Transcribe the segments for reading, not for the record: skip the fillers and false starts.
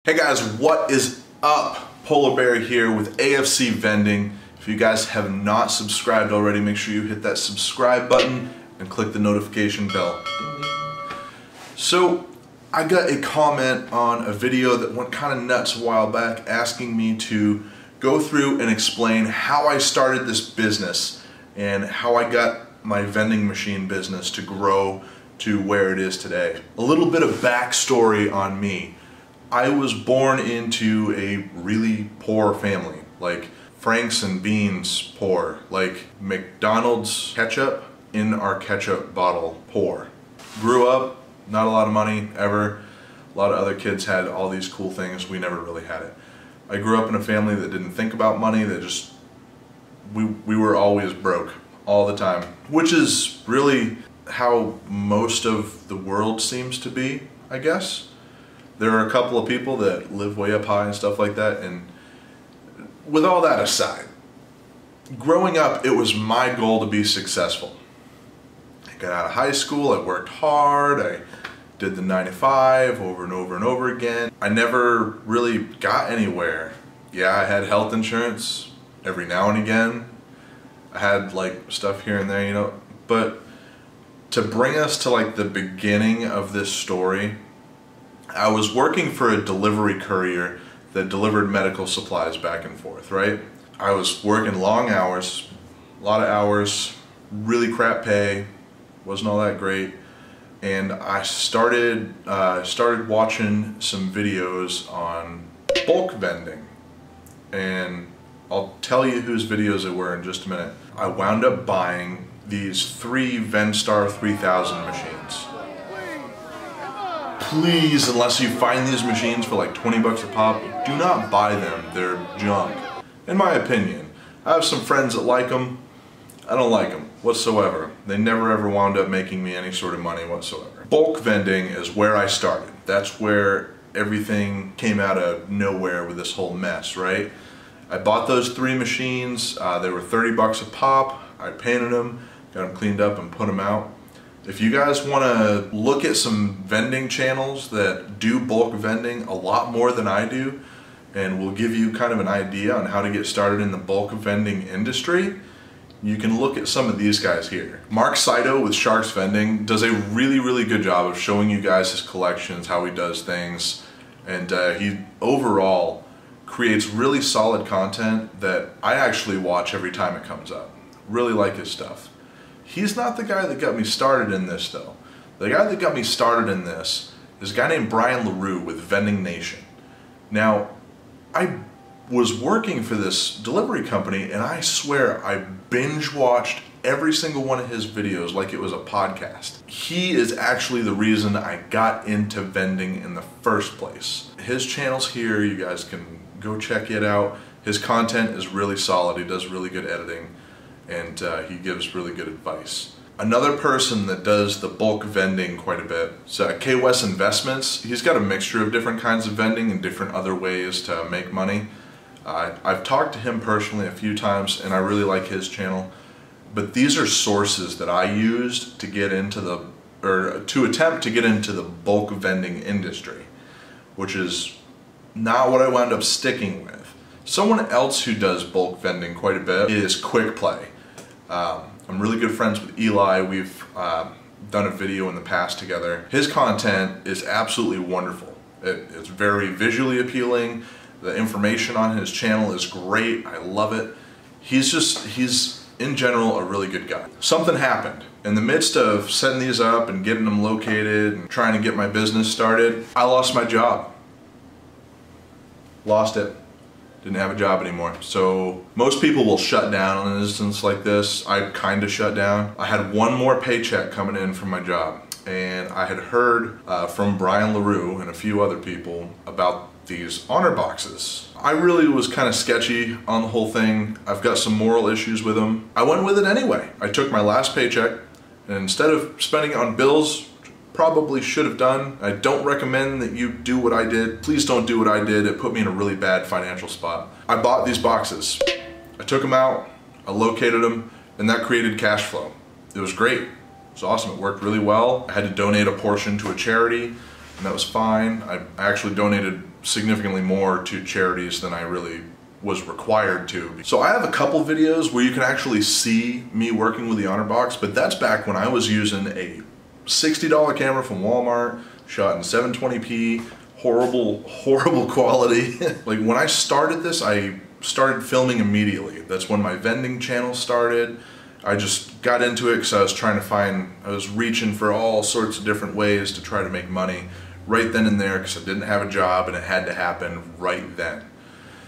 Hey guys, what is up? Polar Bear here with AFC Vending. If you guys have not subscribed already, make sure you hit that subscribe button and click the notification bell. So I got a comment on a video that went kind of nuts a while back asking me to go through and explain how I started this business and how I got my vending machine business to grow to where it is today. A little bit of backstory on me. I was born into a really poor family, like Franks and Beans poor, like McDonald's ketchup in our ketchup bottle poor. Grew up, not a lot of money ever. A lot of other kids had all these cool things, we never really had it. I grew up in a family that didn't think about money, that just, we were always broke all the time, which is really how most of the world seems to be, I guess. There are a couple of people that live way up high and stuff like that, and with all that aside, growing up it was my goal to be successful. I got out of high school, I worked hard, I did the 9 to 5 over and over and over again. I never really got anywhere. Yeah, I had health insurance every now and again. I had like stuff here and there, you know, but to bring us to like the beginning of this story, I was working for a delivery courier that delivered medical supplies back and forth, right? I was working long hours, a lot of hours, really crap pay, wasn't all that great, and I started watching some videos on bulk vending, and I'll tell you whose videos they were in just a minute. I wound up buying these 3 Vendstar 3000 machines. Please, unless you find these machines for like 20 bucks a pop, do not buy them. They're junk. In my opinion. I have some friends that like them. I don't like them whatsoever. They never ever wound up making me any sort of money whatsoever. Bulk vending is where I started. That's where everything came out of nowhere with this whole mess, right? I bought those 3 machines. They were 30 bucks a pop. I painted them, got them cleaned up and put them out. If you guys want to look at some vending channels that do bulk vending a lot more than I do, and will give you kind of an idea on how to get started in the bulk vending industry, you can look at some of these guys here. Mark Saito with Sharks Vending does a really good job of showing you guys his collections, how he does things, and he overall creates really solid content that I actually watch every time it comes up. Really like his stuff. He's not the guy that got me started in this though. The guy that got me started in this is a guy named Brian LaRue with Vending Nation. Now, I was working for this delivery company and I swear I binge watched every single one of his videos like it was a podcast. He is actually the reason I got into vending in the first place. His channel's here, you guys can go check it out. His content is really solid, he does really good editing, and he gives really good advice. Another person that does the bulk vending quite a bit is K. West Investments. He's got a mixture of different kinds of vending and different other ways to make money. I've talked to him personally a few times and I really like his channel, but these are sources that I used to get into the, or to attempt to get into the bulk vending industry, which is not what I wound up sticking with. Someone else who does bulk vending quite a bit is Quick Play. I'm really good friends with Eli. We've done a video in the past together. His content is absolutely wonderful. It's very visually appealing. The information on his channel is great. I love it. He's in general a really good guy. Something happened. In the midst of setting these up and getting them located and trying to get my business started, I lost my job. Lost it. Didn't have a job anymore. So most people will shut down in an instance like this. I kind of shut down. I had one more paycheck coming in from my job, and I had heard from Brian LaRue and a few other people about these honor boxes. I really was kind of sketchy on the whole thing. I've got some moral issues with them. I went with it anyway. I took my last paycheck, and instead of spending it on bills, probably should have done. I don't recommend that you do what I did. Please don't do what I did. It put me in a really bad financial spot. I bought these boxes. I took them out, I located them, and that created cash flow. It was great. It was awesome. It worked really well. I had to donate a portion to a charity, and that was fine. I actually donated significantly more to charities than I really was required to. So I have a couple videos where you can actually see me working with the honor box, but that's back when I was using a $60 camera from Walmart, shot in 720p, horrible quality. Like when I started this, I started filming immediately. That's when my vending channel started. I just got into it because I was reaching for all sorts of different ways to try to make money right then and there because I didn't have a job and it had to happen right then.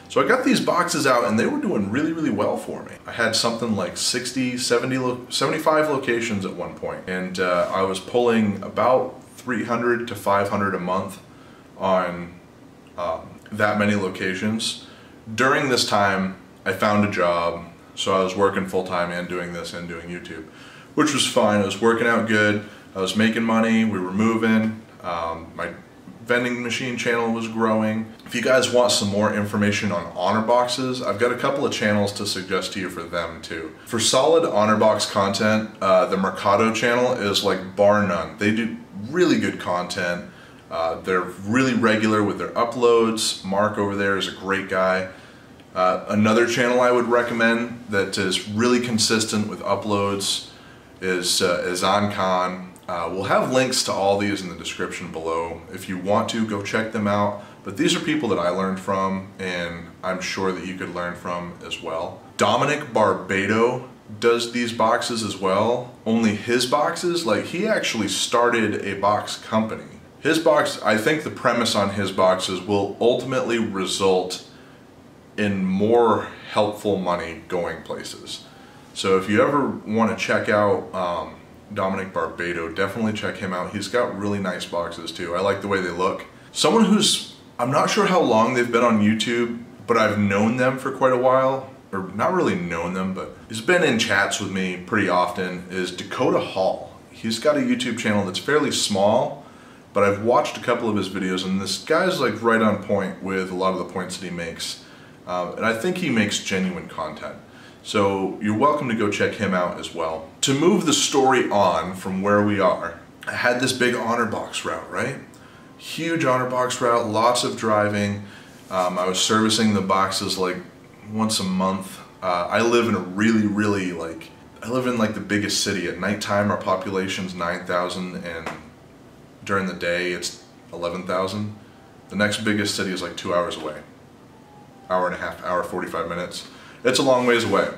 So I got these boxes out and they were doing really well for me. I had something like 60, 70, 75 locations at one point, and I was pulling about 300 to 500 a month on that many locations. During this time, I found a job, so I was working full-time and doing this and doing YouTube, which was fine. It was working out good. I was making money. We were moving. My vending machine channel was growing. If you guys want some more information on honor boxes, I've got a couple of channels to suggest to you for them too. For solid honor box content, the Mercado channel is like bar none. They do really good content. They're really regular with their uploads. Mark over there is a great guy. Another channel I would recommend that is really consistent with uploads is on. We'll have links to all these in the description below. If you want to, go check them out. But these are people that I learned from, and I'm sure that you could learn from as well. Dominic Barbado does these boxes as well. Only his boxes, like he actually started a box company. His box, I think the premise on his boxes will ultimately result in more helpful money going places. So if you ever want to check out Dominic Barbado, definitely check him out. He's got really nice boxes too. I like the way they look. Someone who's, I'm not sure how long they've been on YouTube, but I've known them for quite a while, or not really known them, but he's been in chats with me pretty often, is Dakota Hall. He's got a YouTube channel that's fairly small, but I've watched a couple of his videos, and this guy's like right on point with a lot of the points that he makes. And I think he makes genuine content. So you're welcome to go check him out as well. To move the story on from where we are, I had this big honor box route, right? Huge honor box route, lots of driving. I was servicing the boxes like once a month. I live in a really I live in like the biggest city. At nighttime our population's 9,000 and during the day it's 11,000. The next biggest city is like 2 hours away. Hour and a half, hour 45 minutes. It's a long ways away.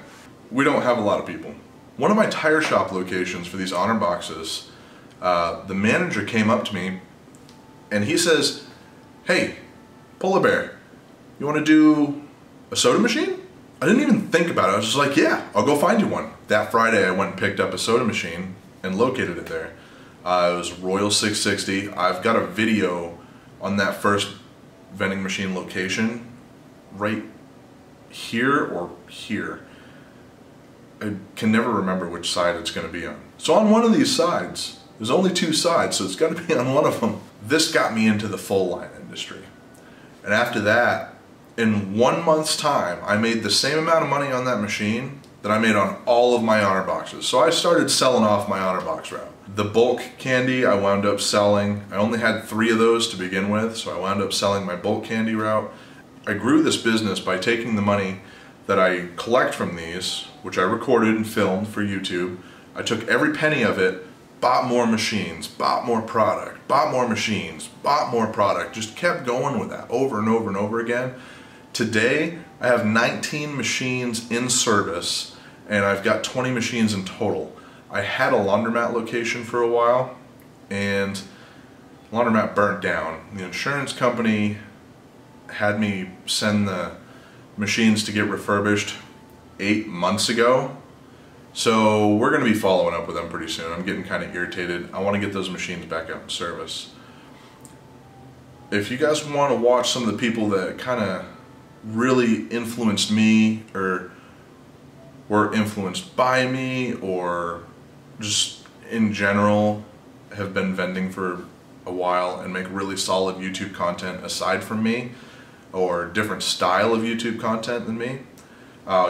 We don't have a lot of people. One of my tire shop locations for these honor boxes, the manager came up to me and he says, "Hey, Polar Bear, you want to do a soda machine?" I didn't even think about it. I was just like, "Yeah, I'll go find you one." That Friday I went and picked up a soda machine and located it there. It was Royal 660. I've got a video on that first vending machine location right here or here. I can never remember which side it's going to be on. So on one of these sides, there's only two sides, so it's got to be on one of them. This got me into the full line industry. And after that, in 1 month's time, I made the same amount of money on that machine that I made on all of my honor boxes. So I started selling off my honor box route. The bulk candy I wound up selling. I only had 3 of those to begin with, so I wound up selling my bulk candy route. I grew this business by taking the money that I collect from these, which I recorded and filmed for YouTube. I took every penny of it, bought more machines, bought more product, bought more machines, bought more product, just kept going with that over and over and over again. Today, I have 19 machines in service, and I've got 20 machines in total. I had a laundromat location for a while, and the laundromat burnt down. The insurance company had me send the machines to get refurbished 8 months ago. So we're going to be following up with them pretty soon. I'm getting kind of irritated. I want to get those machines back out in service. If you guys want to watch some of the people that kind of really influenced me or were influenced by me or just in general have been vending for a while and make really solid YouTube content aside from me, or different style of YouTube content than me,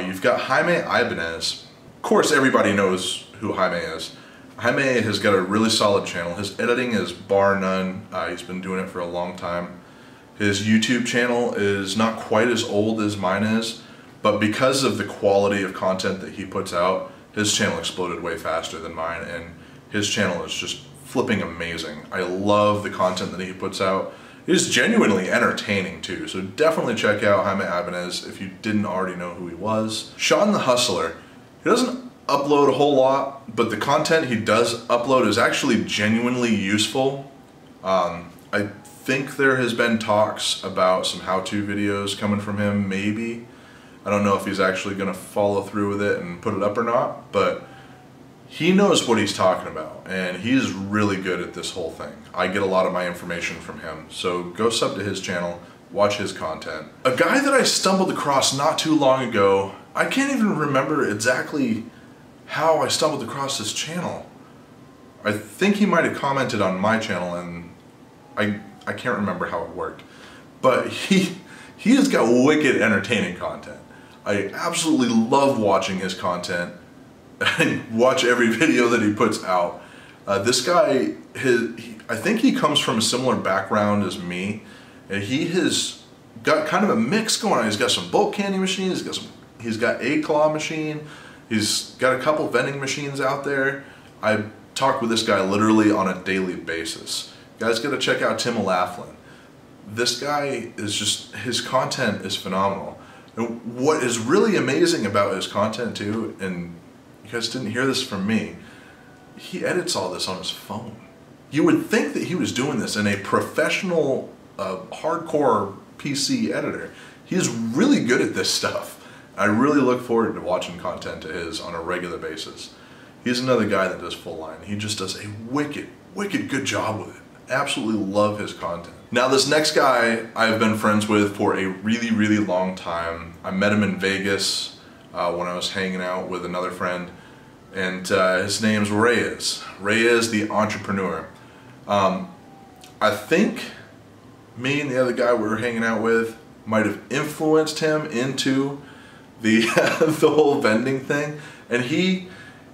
you've got Jaime Ibanez. Of course everybody knows who Jaime is. Jaime has got a really solid channel. His editing is bar none. He's been doing it for a long time. His YouTube channel is not quite as old as mine is, but because of the quality of content that he puts out, his channel exploded way faster than mine, and his channel is just flipping amazing. I love the content that he puts out. It is genuinely entertaining too, so definitely check out Jaime Ibanez if you didn't already know who he was. Sean the Hustler, he doesn't upload a whole lot, but the content he does upload is actually genuinely useful. I think there has been talks about some how-to videos coming from him, maybe. I don't know if he's actually going to follow through with it and put it up or not, but he knows what he's talking about, and he's really good at this whole thing. I get a lot of my information from him, so go sub to his channel, watch his content. A guy that I stumbled across not too long ago, I can't even remember exactly how I stumbled across his channel. I think he might have commented on my channel, and I can't remember how it worked. But he has got wicked entertaining content. I absolutely love watching his content. I watch every video that he puts out. This guy, I think he comes from a similar background as me, and he has got kind of a mix going on. He's got some bulk candy machines, he's got a claw machine, he's got a couple vending machines out there. I talk with this guy literally on a daily basis. You guys gotta check out Tim O'Laughlin. This guy is just, his content is phenomenal. And what is really amazing about his content too, and you guys didn't hear this from me, he edits all this on his phone. You would think that he was doing this in a professional, hardcore PC editor. He's really good at this stuff. I really look forward to watching content of his on a regular basis. He's another guy that does full line. He just does a wicked good job with it. Absolutely love his content. Now this next guy I've been friends with for a really long time. I met him in Vegas when I was hanging out with another friend, and his name's Reyes. Reyes the entrepreneur. I think me and the other guy we were hanging out with might have influenced him into the the whole vending thing, and he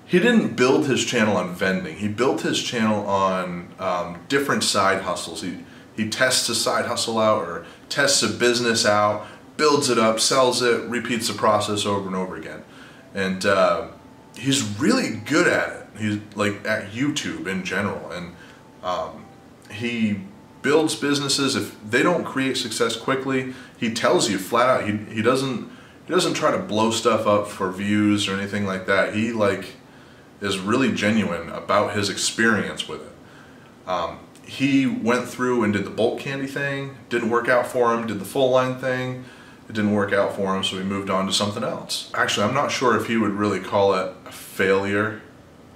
didn't build his channel on vending. He built his channel on different side hustles. He tests a side hustle out, or tests a business out, builds it up, sells it, repeats the process over and over again. And he's really good at it. He's like at YouTube in general, and he builds businesses. If they don't create success quickly, he tells you flat out. He doesn't try to blow stuff up for views or anything like that. He is really genuine about his experience with it. He went through and did the bulk candy thing, didn't work out for him, did the full line thing, it didn't work out for him, so he moved on to something else. Actually, I'm not sure if he would really call it a failure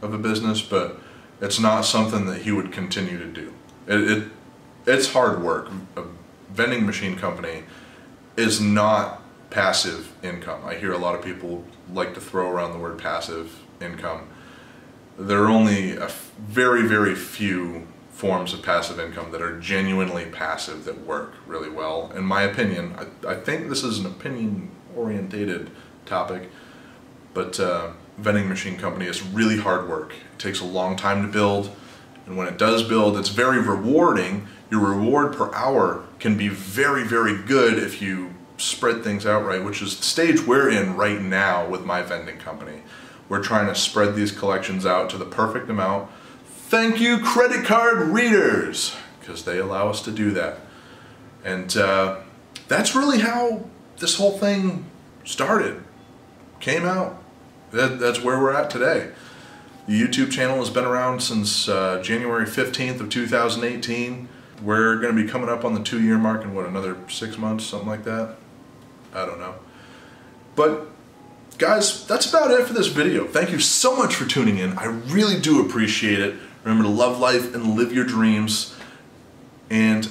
of a business, but it's not something that he would continue to do. It's hard work. A vending machine company is not passive income. I hear a lot of people like to throw around the word passive income. There are only a very few forms of passive income that are genuinely passive that work really well. In my opinion, I think this is an opinion-orientated topic, but vending machine company is really hard work. It takes a long time to build, and when it does build, it's very rewarding. Your reward per hour can be very good if you spread things out right, which is the stage we're in right now with my vending company. We're trying to spread these collections out to the perfect amount. Thank you, credit card readers, because they allow us to do that. And that's really how this whole thing started, came out. That's where we're at today. The YouTube channel has been around since January 15th of 2018. We're going to be coming up on the 2-year mark in what, another 6 months, something like that? I don't know. But guys, that's about it for this video. Thank you so much for tuning in. I really do appreciate it. Remember to love life and live your dreams. And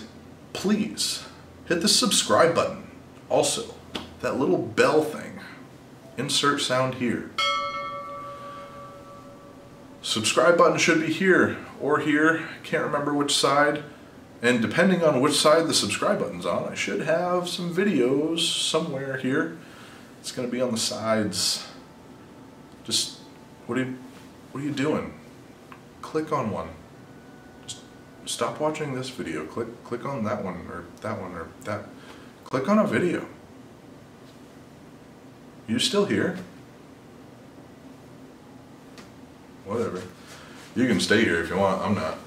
please hit the subscribe button. Also, that little bell thing. Insert sound here. Subscribe button should be here or here. Can't remember which side. And depending on which side the subscribe button's on, I should have some videos somewhere here. It's going to be on the sides. Just, what are you doing? Click on one. Just stop watching this video. Click on that one or that one or that. Click on a video. You still here? Whatever. You can stay here if you want. I'm not.